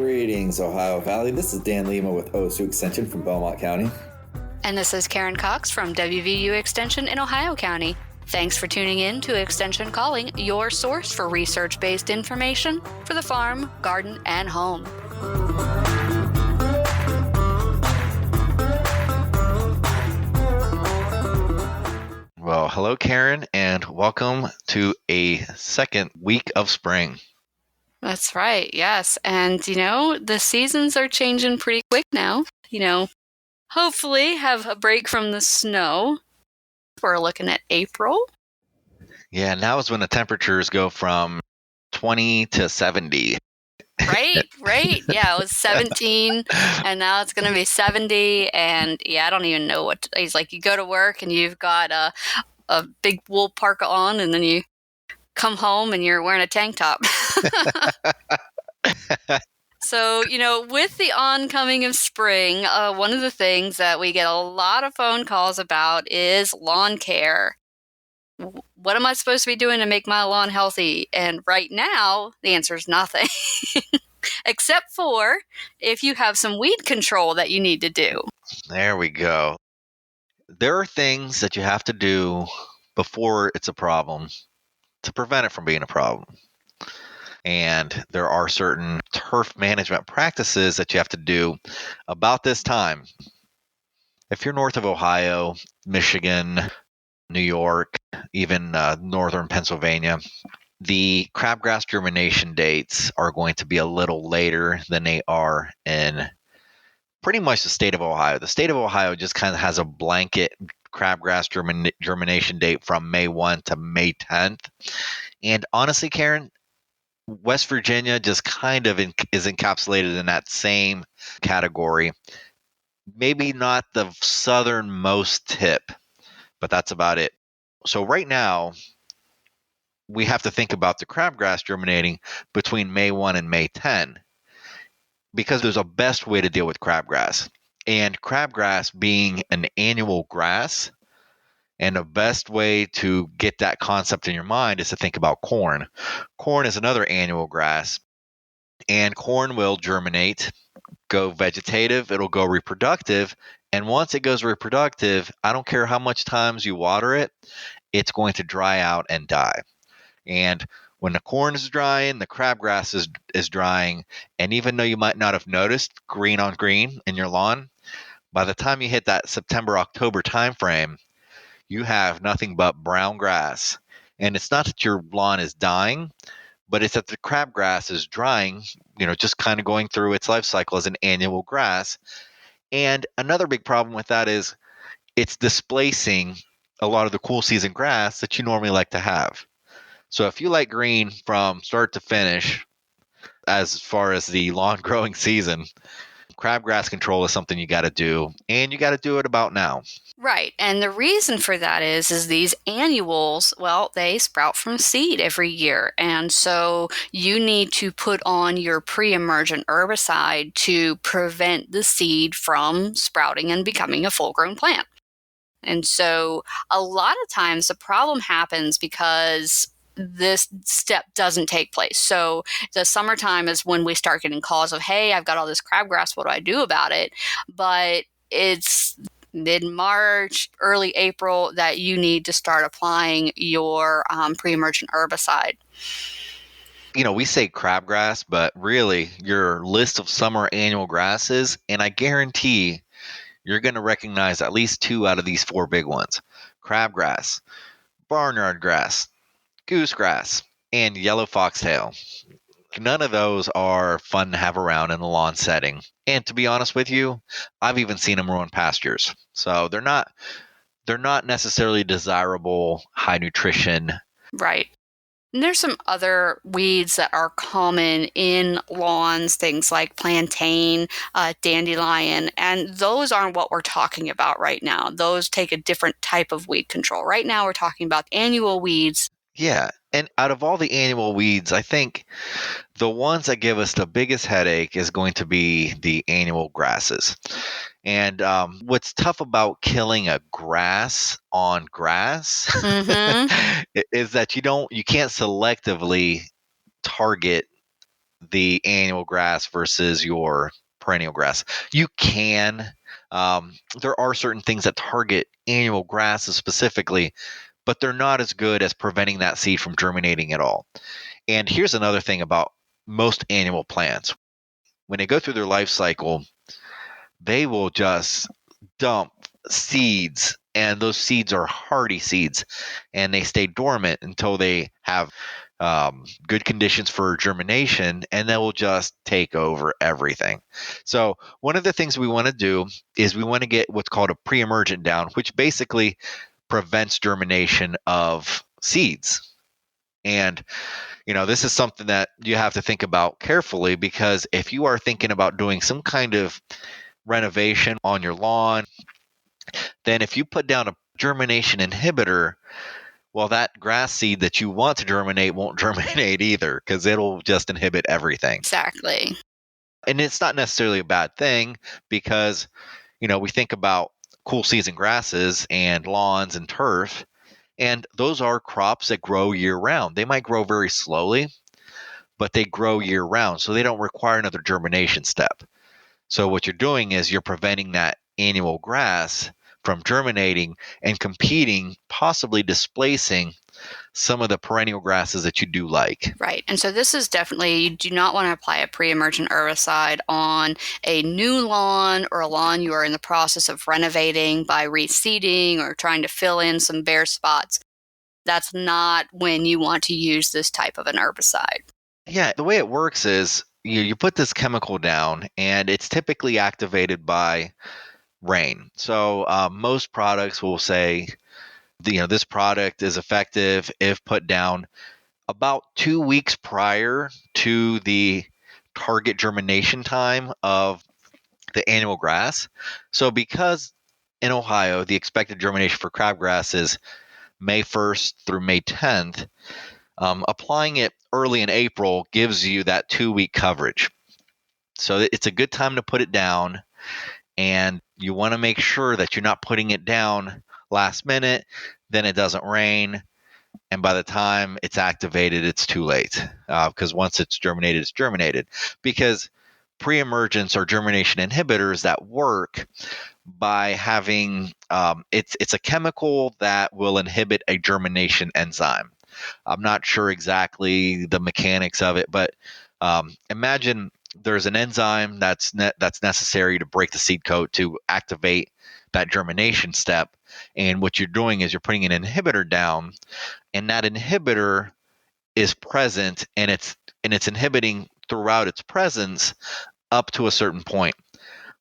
Greetings, Ohio Valley. This is Dan Lima with OSU Extension from Belmont County. And this is Karen Cox from WVU Extension in Ohio County. Thanks for tuning in to Extension Calling, your source for research-based information for the farm, garden, and home. Well, hello, Karen, and welcome to a second week of spring. That's right, yes. And, the seasons are changing pretty quick now. Hopefully have a break from the snow. We're looking at April. Yeah, now is when the temperatures go from 20 to 70. Right. Yeah, it was 17, and now it's going to be 70, and I don't even know what. It's like you go to work, and you've got a big wool parka on, and then you come home, and you're wearing a tank top. So, with the oncoming of spring, one of the things that we get a lot of phone calls about is lawn care. What am I supposed to be doing to make my lawn healthy? And right now, the answer is nothing. Except for if you have some weed control that you need to do. There we go. There are things that you have to do before it's a problem to prevent it from being a problem. And there are certain turf management practices that you have to do about this time. If you're north of Ohio, Michigan, New York, even northern Pennsylvania, the crabgrass germination dates are going to be a little later than they are in pretty much the state of Ohio. The state of Ohio just kind of has a blanket crabgrass germination date from May 1 to May 10th. And honestly, Karen, West Virginia just kind of is encapsulated in that same category. Maybe not the southernmost tip, but that's about it. So right now, we have to think about the crabgrass germinating between May 1 and May 10 because there's a best way to deal with crabgrass. And crabgrass being an annual grass, and the best way to get that concept in your mind is to think about corn. Corn is another annual grass, and corn will germinate, go vegetative, it'll go reproductive, and once it goes reproductive, I don't care how much times you water it, it's going to dry out and die. And when the corn is drying, the crabgrass is drying, and even though you might not have noticed green on green in your lawn, by the time you hit that September-October timeframe, you have nothing but brown grass. And it's not that your lawn is dying, but it's that the crabgrass is drying, just kind of going through its life cycle as an annual grass. And another big problem with that is it's displacing a lot of the cool season grass that you normally like to have. So if you like green from start to finish, as far as the lawn growing season, crabgrass control is something you got to do, and you got to do it about now. Right. And the reason for that is these annuals, they sprout from seed every year. And so you need to put on your pre-emergent herbicide to prevent the seed from sprouting and becoming a full-grown plant. And so a lot of times the problem happens because this step doesn't take place. So the summertime is when we start getting calls of, hey, I've got all this crabgrass, what do I do about it? But it's mid-March, early April that you need to start applying your pre-emergent herbicide. We say crabgrass, but really your list of summer annual grasses, and I guarantee you're going to recognize at least two out of these four big ones: crabgrass, barnyard grass, goosegrass, and yellow foxtail. None of those are fun to have around in a lawn setting. And to be honest with you, I've even seen them ruin pastures. So they're not necessarily desirable, high nutrition. Right. And there's some other weeds that are common in lawns, things like plantain, dandelion, and those aren't what we're talking about right now. Those take a different type of weed control. Right now we're talking about annual weeds. Yeah, and out of all the annual weeds, I think the ones that give us the biggest headache is going to be the annual grasses. And what's tough about killing a grass on grass is that you can't selectively target the annual grass versus your perennial grass. You can. There are certain things that target annual grasses specifically, but they're not as good as preventing that seed from germinating at all. And here's another thing about most annual plants. When they go through their life cycle, they will just dump seeds, and those seeds are hardy seeds, and they stay dormant until they have good conditions for germination, and they will just take over everything. So one of the things we want to do is we want to get what's called a pre-emergent down, which basically prevents germination of seeds. And this is something that you have to think about carefully, because if you are thinking about doing some kind of renovation on your lawn, then if you put down a germination inhibitor, well, that grass seed that you want to germinate won't germinate either, because it'll just inhibit everything. Exactly. And it's not necessarily a bad thing, because, we think about cool season grasses and lawns and turf, and those are crops that grow year round. They might grow very slowly, but they grow year round, so they don't require another germination step. So what you're doing is you're preventing that annual grass from germinating and competing, possibly displacing some of the perennial grasses that you do like. Right. And so this is definitely, you do not want to apply a pre-emergent herbicide on a new lawn or a lawn you are in the process of renovating by reseeding or trying to fill in some bare spots. That's not when you want to use this type of an herbicide. Yeah, the way it works is you put this chemical down, and it's typically activated by rain. So most products will say, this product is effective if put down about 2 weeks prior to the target germination time of the annual grass. So because in Ohio, the expected germination for crabgrass is May 1st through May 10th, applying it early in April gives you that 2-week coverage. So it's a good time to put it down, and you want to make sure that you're not putting it down last minute, then it doesn't rain, and by the time it's activated, it's too late, because once it's germinated. Because pre-emergents are germination inhibitors that work by having it's a chemical that will inhibit a germination enzyme. I'm not sure exactly the mechanics of it, but imagine there's an enzyme that's necessary to break the seed coat to activate that germination step. And what you're doing is you're putting an inhibitor down, and that inhibitor is present, and it's inhibiting throughout its presence up to a certain point.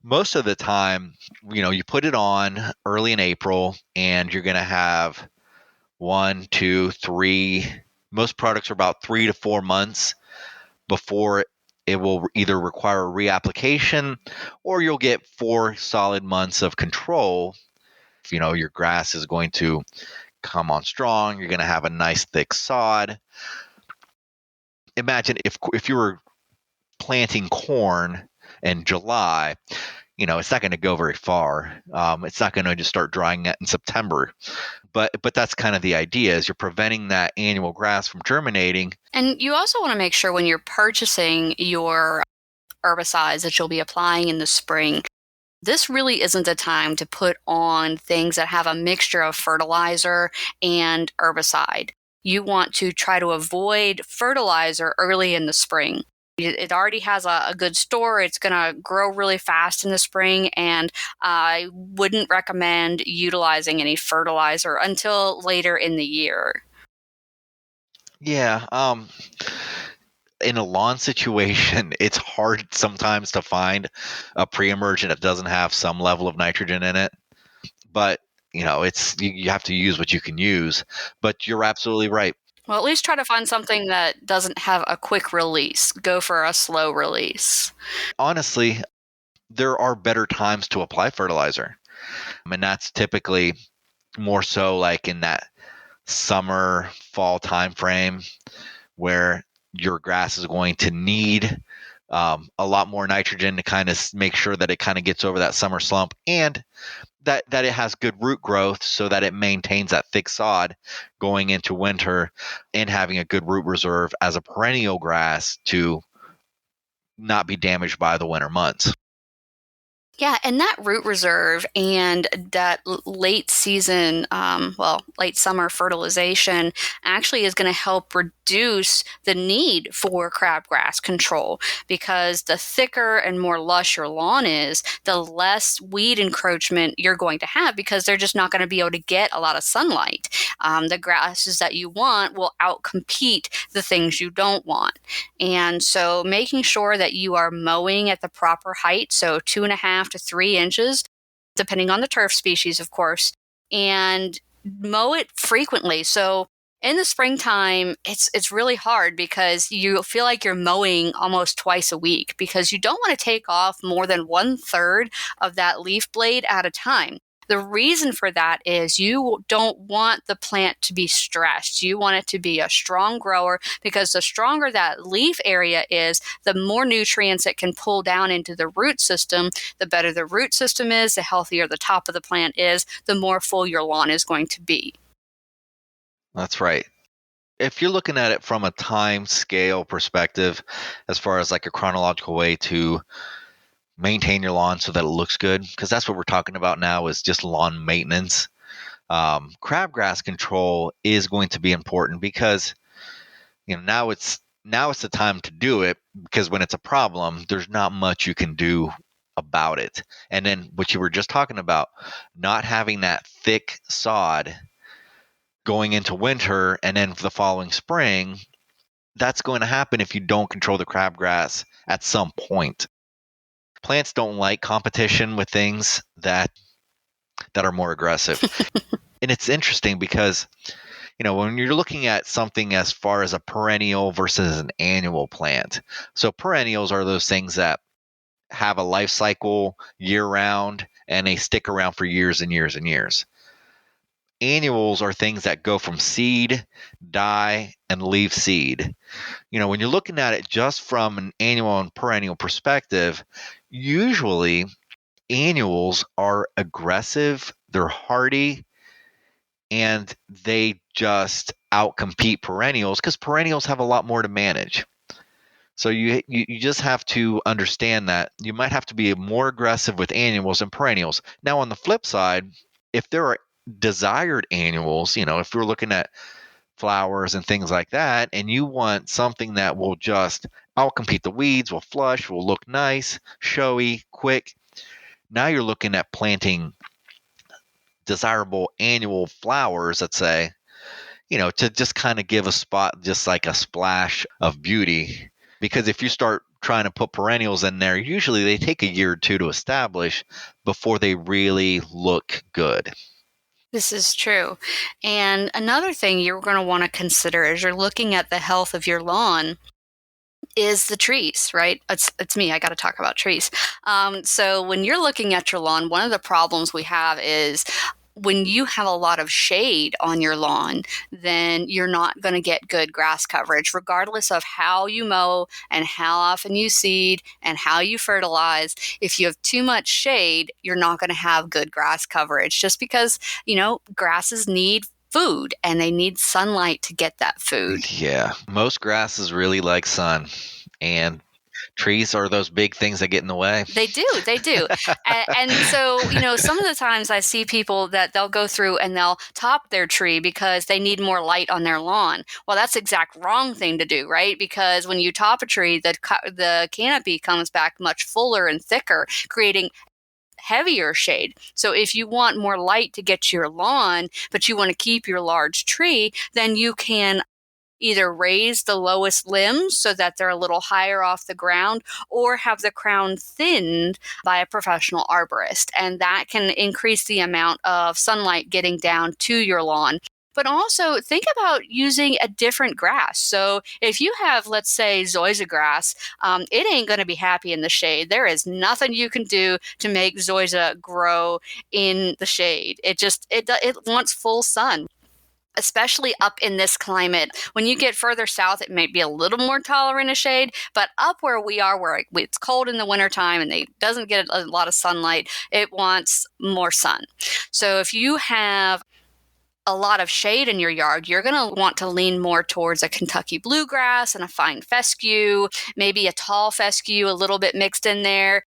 Most of the time, you put it on early in April, and you're going to have 1, 2, 3. Most products are about 3 to 4 months before it will either require a reapplication, or you'll get 4 solid months of control. Your grass is going to come on strong. You're going to have a nice thick sod. Imagine if you were planting corn in July, it's not going to go very far. It's not going to just start drying in September. But that's kind of the idea, is you're preventing that annual grass from germinating. And you also want to make sure when you're purchasing your herbicides that you'll be applying in the spring, this really isn't the time to put on things that have a mixture of fertilizer and herbicide. You want to try to avoid fertilizer early in the spring. It already has a good store. It's going to grow really fast in the spring, and I wouldn't recommend utilizing any fertilizer until later in the year. Yeah. In a lawn situation, it's hard sometimes to find a pre-emergent that doesn't have some level of nitrogen in it. But, you have to use what you can use. But you're absolutely right. Well, at least try to find something that doesn't have a quick release. Go for a slow release. Honestly, there are better times to apply fertilizer. And that's typically more so like in that summer, fall time frame, where your grass is going to need a lot more nitrogen to kind of make sure that it kind of gets over that summer slump, and that it has good root growth so that it maintains that thick sod going into winter, and having a good root reserve as a perennial grass to not be damaged by the winter months. Yeah, and that root reserve and that late season, late summer fertilization actually is going to help reduce the need for crabgrass control, because the thicker and more lush your lawn is, the less weed encroachment you're going to have, because they're just not going to be able to get a lot of sunlight. The grasses that you want will outcompete the things you don't want. And so making sure that you are mowing at the proper height, so 2.5 to 3 inches, depending on the turf species, of course, and mow it frequently. So in the springtime, it's really hard because you feel like you're mowing almost twice a week, because you don't want to take off more than 1/3 of that leaf blade at a time. The reason for that is you don't want the plant to be stressed. You want it to be a strong grower, because the stronger that leaf area is, the more nutrients it can pull down into the root system. The better the root system is, the healthier the top of the plant is, the more full your lawn is going to be. That's right. If you're looking at it from a time scale perspective, as far as like a chronological way to maintain your lawn so that it looks good, because that's what we're talking about now, is just lawn maintenance. Crabgrass control is going to be important, because now it's the time to do it, because when it's a problem, there's not much you can do about it. And then what you were just talking about, not having that thick sod going into winter and then the following spring, that's going to happen if you don't control the crabgrass at some point. Plants don't like competition with things that are more aggressive. And it's interesting because, when you're looking at something as far as a perennial versus an annual plant. So perennials are those things that have a life cycle year round and they stick around for years and years and years. Annuals are things that go from seed, die, and leave seed. When you're looking at it just from an annual and perennial perspective, usually annuals are aggressive, they're hardy, and they just outcompete perennials, because perennials have a lot more to manage. So you just have to understand that you might have to be more aggressive with annuals than perennials. Now, on the flip side, if there are desired annuals, if you're looking at flowers and things like that, and you want something that will just outcompete the weeds, will flush, will look nice, showy, quick, now you're looking at planting desirable annual flowers, let's say, to just kind of give a spot, just like a splash of beauty. Because if you start trying to put perennials in there, usually they take a year or two to establish before they really look good. This is true. And another thing you're going to want to consider as you're looking at the health of your lawn is the trees, right? It's me. I got to talk about trees. So when you're looking at your lawn, one of the problems we have is when you have a lot of shade on your lawn, then you're not going to get good grass coverage, regardless of how you mow and how often you seed and how you fertilize. If you have too much shade, you're not going to have good grass coverage, just because, grasses need food and they need sunlight to get that food. Yeah, most grasses really like sun, and trees are those big things that get in the way. They do. And so, some of the times I see people that they'll go through and they'll top their tree because they need more light on their lawn. Well, that's the exact wrong thing to do, right? Because when you top a tree, the canopy comes back much fuller and thicker, creating heavier shade. So if you want more light to get to your lawn, but you want to keep your large tree, then you can either raise the lowest limbs so that they're a little higher off the ground, or have the crown thinned by a professional arborist. And that can increase the amount of sunlight getting down to your lawn. But also think about using a different grass. So if you have, let's say, zoysia grass, it ain't going to be happy in the shade. There is nothing you can do to make zoysia grow in the shade. It wants full sun, especially up in this climate. When you get further south, it may be a little more tolerant of shade, but up where we are, where it's cold in the wintertime and it doesn't get a lot of sunlight, it wants more sun. So if you have a lot of shade in your yard, you're going to want to lean more towards a Kentucky bluegrass and a fine fescue, maybe a tall fescue, a little bit mixed in there.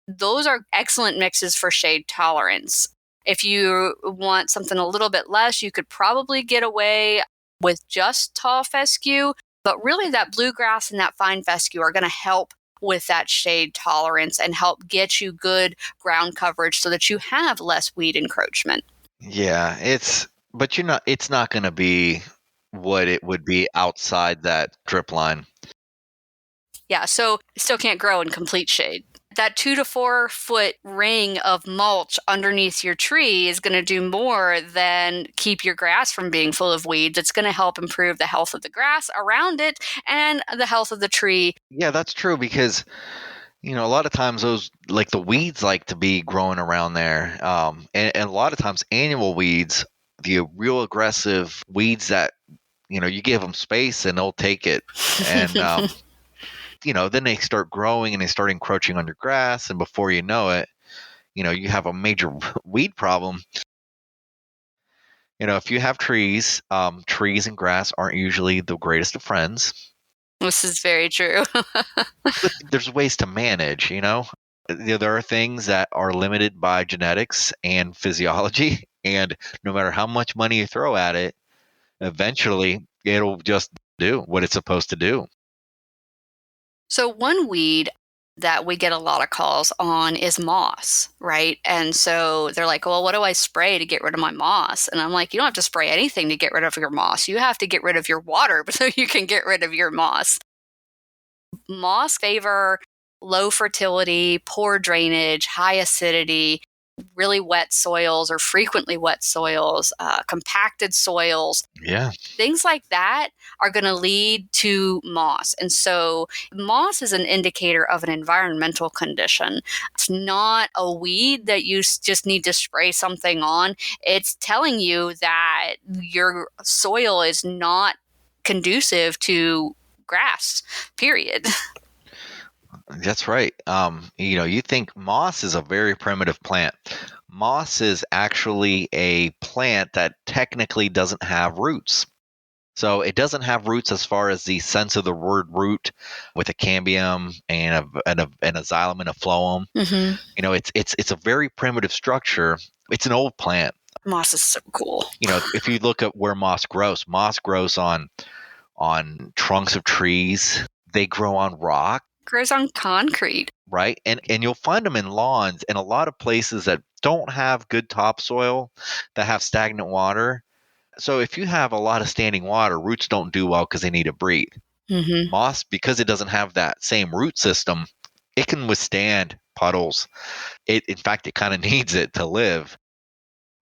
Those are excellent mixes for shade tolerance. If you want something a little bit less, you could probably get away with just tall fescue, but really that bluegrass and that fine fescue are going to help with that shade tolerance and help get you good ground coverage so that you have less weed encroachment. Yeah, it's not going to be what it would be outside that drip line. Yeah, so it still can't grow in complete shade. That 2 to 4 foot ring of mulch underneath your tree is going to do more than keep your grass from being full of weeds. It's going to help improve the health of the grass around it and the health of the tree. Yeah, that's true because a lot of times those, like the weeds, like to be growing around there, and a lot of times annual weeds, the real aggressive weeds that you give them space and they'll take it, and then they start growing and they start encroaching on your grass, and before you know it, you have a major weed problem. If you have trees, trees and grass aren't usually the greatest of friends. This is very true. But there's ways to manage, there are things that are limited by genetics and physiology, and no matter how much money you throw at it, eventually it'll just do what it's supposed to do. So one weed that we get a lot of calls on is moss, right? And so they're like, well, what do I spray to get rid of my moss? And I'm like, you don't have to spray anything to get rid of your moss. You have to get rid of your water so you can get rid of your moss. Moss favor low fertility, poor drainage, high acidity, really wet soils or frequently wet soils, compacted soils. Yeah. Things like that are going to lead to moss. And so moss is an indicator of an environmental condition. It's not a weed that you just need to spray something on. It's telling you that your soil is not conducive to grass, period. That's right. You think moss is a very primitive plant. Moss is actually a plant that technically doesn't have roots. So it doesn't have roots as far as the sense of the word root, with a cambium and a xylem and a phloem. Mm-hmm. It's a very primitive structure. It's an old plant. Moss is so cool. If you look at where moss grows on trunks of trees. They grow on rock. Grows on concrete. Right. And you'll find them in lawns and a lot of places that don't have good topsoil, that have stagnant water. So if you have a lot of standing water, roots don't do well because they need to breathe. Mm-hmm. Moss, because it doesn't have that same root system, it can withstand puddles. In fact, it kind of needs it to live.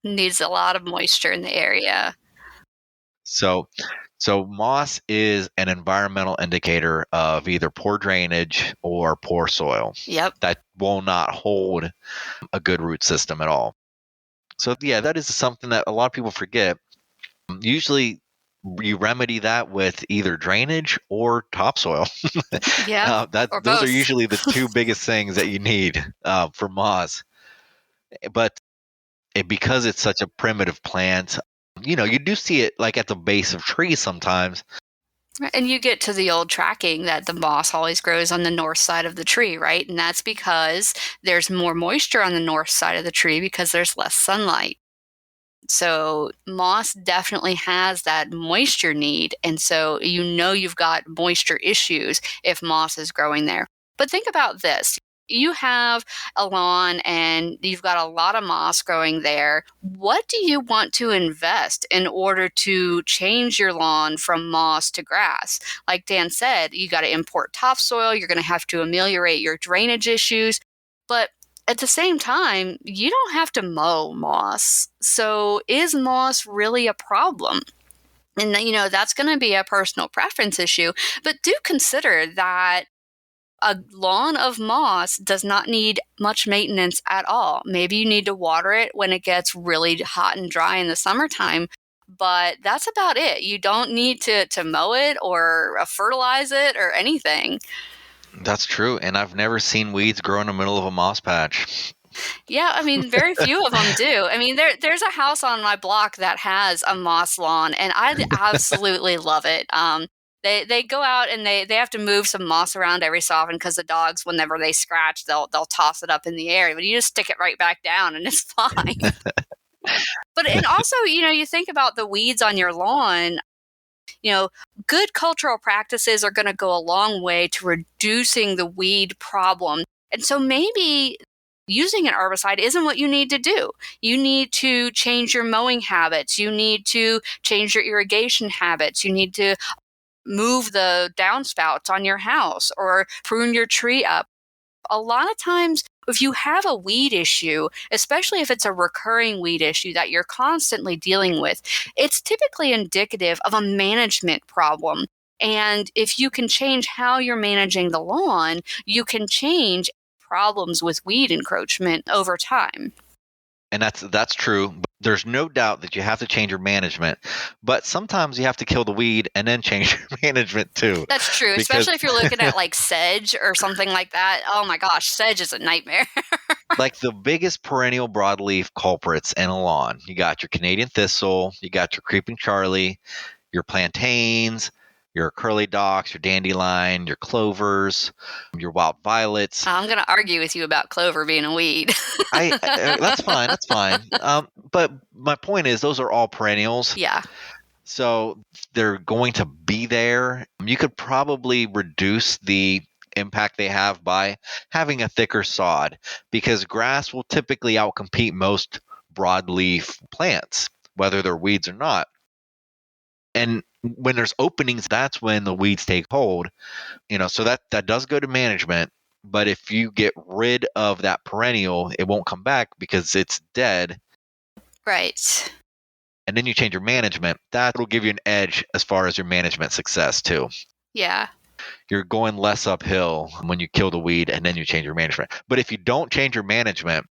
Needs a lot of moisture in the area. So moss is an environmental indicator of either poor drainage or poor soil. Yep. That will not hold a good root system at all. So yeah, that is something that a lot of people forget. Usually you remedy that with either drainage or topsoil. Yeah. Those are usually the two biggest things that you need for moss. But because it's such a primitive plant, you do see it like at the base of trees sometimes. And you get to the old tracking that the moss always grows on the north side of the tree, right? And that's because there's more moisture on the north side of the tree because there's less sunlight. So moss definitely has that moisture need. And so you've got moisture issues if moss is growing there. But think about this. You have a lawn and you've got a lot of moss growing there. What do you want to invest in order to change your lawn from moss to grass? Like Dan said, you got to import topsoil. You're going to have to ameliorate your drainage issues. But at the same time, you don't have to mow moss. So is moss really a problem? And, that's going to be a personal preference issue. But do consider that a lawn of moss does not need much maintenance at all. Maybe you need to water it when it gets really hot and dry in the summertime, but that's about it. You don't need to mow it or fertilize it or anything. That's true. And I've never seen weeds grow in the middle of a moss patch. Yeah, I mean, very few of them do. I mean, there's a house on my block that has a moss lawn, and I absolutely love it. They go out and they have to move some moss around every so often because the dogs, whenever they scratch, they'll toss it up in the air. But you just stick it right back down, and it's fine. But and also, you think about the weeds on your lawn. Good cultural practices are going to go a long way to reducing the weed problem. And so maybe using an herbicide isn't what you need to do. You need to change your mowing habits. You need to change your irrigation habits. You need to move the downspouts on your house or prune your tree up. A lot of times, if you have a weed issue, especially if it's a recurring weed issue that you're constantly dealing with, it's typically indicative of a management problem. And if you can change how you're managing the lawn, you can change problems with weed encroachment over time. And that's true. But there's no doubt that you have to change your management, but sometimes you have to kill the weed and then change your management too. That's true, especially if you're looking at like sedge or something like that. Oh my gosh, sedge is a nightmare. Like the biggest perennial broadleaf culprits in a lawn, you got your Canadian thistle, you got your creeping Charlie, your plantains, your curly docks, your dandelion, your clovers, your wild violets. I'm going to argue with you about clover being a weed. That's fine. That's fine. But my point is, those are all perennials. Yeah. So they're going to be there. You could probably reduce the impact they have by having a thicker sod, because grass will typically outcompete most broadleaf plants, whether they're weeds or not. And when there's openings, that's when the weeds take hold. So that does go to management. But if you get rid of that perennial, it won't come back because it's dead. Right. And then you change your management. That'll give you an edge as far as your management success too. Yeah. You're going less uphill when you kill the weed and then you change your management. But if you don't change your management,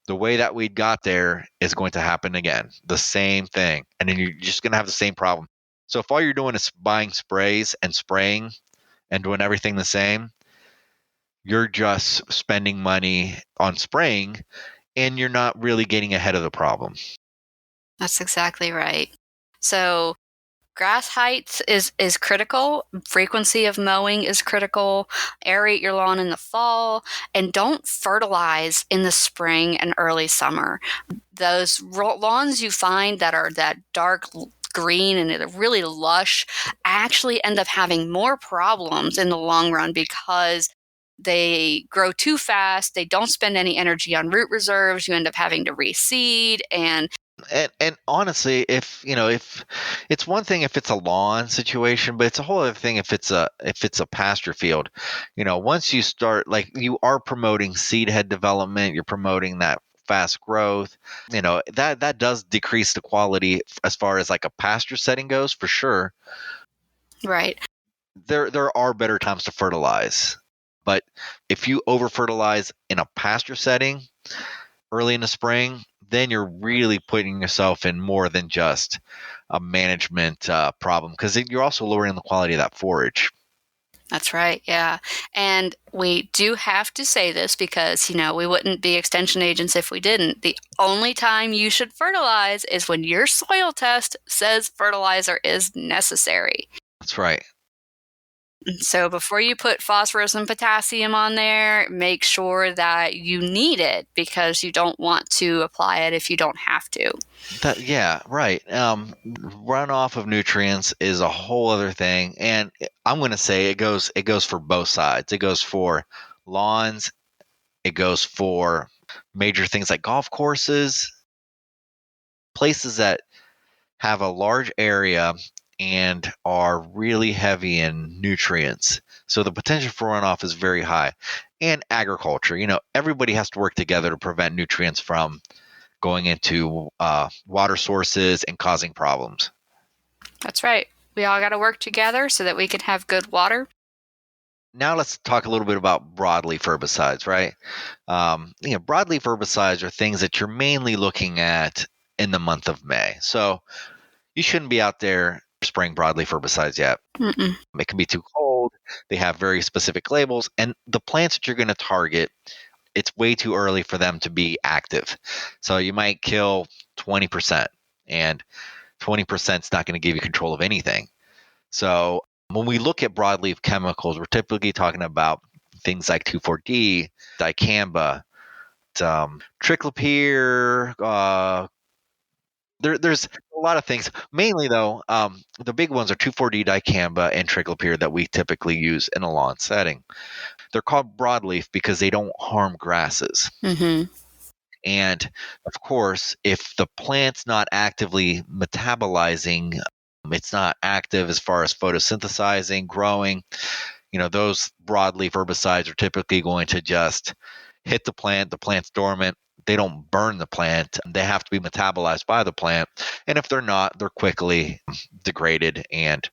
the way that weed got there is going to happen again. The same thing. And then you're just going to have the same problem. So if all you're doing is buying sprays and spraying and doing everything the same, you're just spending money on spraying and you're not really getting ahead of the problem. That's exactly right. So grass height is critical. Frequency of mowing is critical. Aerate your lawn in the fall, and don't fertilize in the spring and early summer. Those lawns you find that are that dark green and they're really lush actually end up having more problems in the long run because they grow too fast. They don't spend any energy on root reserves. You end up having to reseed And honestly, if it's one thing if it's a lawn situation, but it's a whole other thing if it's a pasture field. Once you start, like, you are promoting seed head development, you're promoting that fast growth. That does decrease the quality as far as like a pasture setting goes, for sure. Right. There are better times to fertilize, but if you over fertilize in a pasture setting early in the spring, then you're really putting yourself in more than just a management problem, because you're also lowering the quality of that forage. That's right. Yeah. And we do have to say this because, we wouldn't be extension agents if we didn't. The only time you should fertilize is when your soil test says fertilizer is necessary. That's right. So before you put phosphorus and potassium on there, make sure that you need it because you don't want to apply it if you don't have to. Yeah, right. Runoff of nutrients is a whole other thing, and I'm going to say it goes for both sides. It goes for lawns. It goes for major things like golf courses, places that have a large area and are really heavy in nutrients. So the potential for runoff is very high. And agriculture, everybody has to work together to prevent nutrients from going into water sources and causing problems. That's right. We all got to work together so that we can have good water. Now let's talk a little bit about broadleaf herbicides, right? Broadleaf herbicides are things that you're mainly looking at in the month of May. So you shouldn't be out there spraying broadleaf herbicides yet. Mm-mm. It can be too cold. They have very specific labels. And the plants that you're going to target it's way too early for them to be active. So you might kill 20%, and 20% is not going to give you control of anything. So when we look at broadleaf chemicals, we're typically talking about things like 2,4-D, dicamba, triclopyr. There's a lot of things. Mainly, though, the big ones are 2,4-D, dicamba, and triclopyr that we typically use in a lawn setting. They're called broadleaf because they don't harm grasses. Mm-hmm. And of course, if the plant's not actively metabolizing, it's not active as far as photosynthesizing, growing, those broadleaf herbicides are typically going to just hit the plant's dormant. They don't burn the plant. They have to be metabolized by the plant. And if they're not, they're quickly degraded, and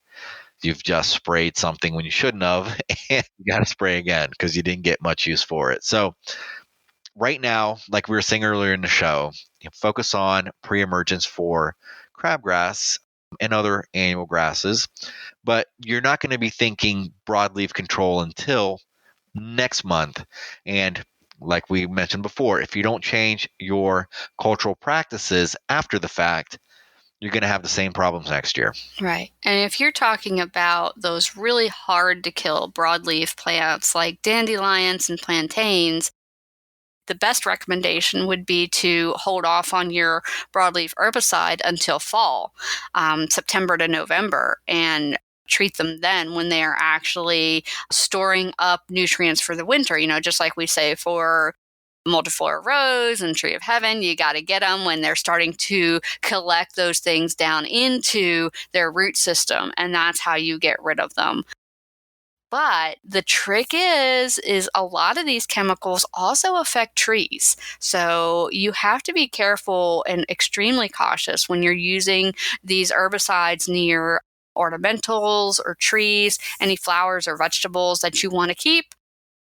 you've just sprayed something when you shouldn't have, and you got to spray again because you didn't get much use for it. So right now, like we were saying earlier in the show, focus on pre-emergence for crabgrass and other annual grasses, but you're not going to be thinking broadleaf control until next month. And like we mentioned before, if you don't change your cultural practices after the fact, you're going to have the same problems next year. Right. And if you're talking about those really hard to kill broadleaf plants like dandelions and plantains, the best recommendation would be to hold off on your broadleaf herbicide until fall, September to November, and treat them then when they are actually storing up nutrients for the winter. Just like we say for multiflora rose and tree of heaven, you got to get them when they're starting to collect those things down into their root system, and that's how you get rid of them. But the trick is a lot of these chemicals also affect trees. So you have to be careful and extremely cautious when you're using these herbicides near ornamentals or trees, any flowers or vegetables that you want to keep,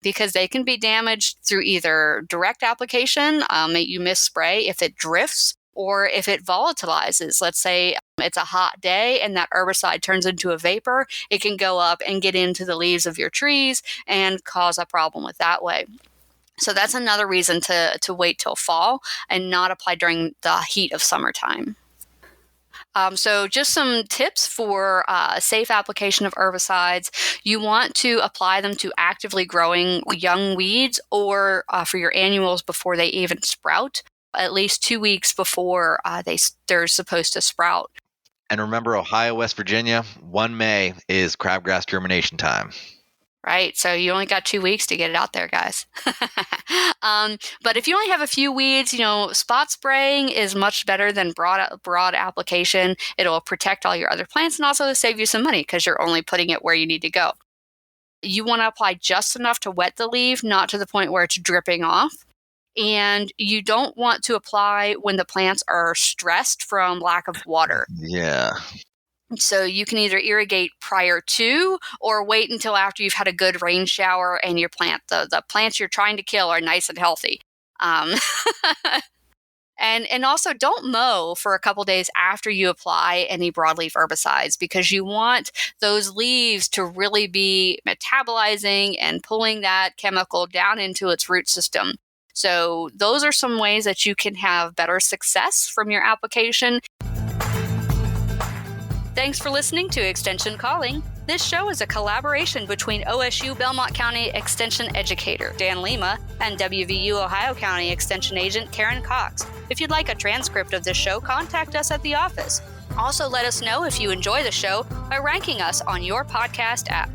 because they can be damaged through either direct application, you miss spray if it drifts, or if it volatilizes. Let's say it's a hot day and that herbicide turns into a vapor, it can go up and get into the leaves of your trees and cause a problem with that way. So that's another reason to wait till fall and not apply during the heat of summertime. So just some tips for safe application of herbicides. You want to apply them to actively growing young weeds or for your annuals before they even sprout, at least 2 weeks before they're supposed to sprout. And remember, Ohio, West Virginia, 1 May is crabgrass germination time. Right. So you only got 2 weeks to get it out there, guys. But if you only have a few weeds, spot spraying is much better than broad application. It'll protect all your other plants and also save you some money because you're only putting it where you need to go. You want to apply just enough to wet the leaf, not to the point where it's dripping off. And you don't want to apply when the plants are stressed from lack of water. Yeah. So you can either irrigate prior to or wait until after you've had a good rain shower and your the plants you're trying to kill are nice and healthy. And also don't mow for a couple days after you apply any broadleaf herbicides, because you want those leaves to really be metabolizing and pulling that chemical down into its root system. So those are some ways that you can have better success from your application. Thanks for listening to Extension Calling. This show is a collaboration between OSU Belmont County Extension Educator Dan Lima and WVU Ohio County Extension Agent Karen Cox. If you'd like a transcript of this show, contact us at the office. Also, let us know if you enjoy the show by ranking us on your podcast app.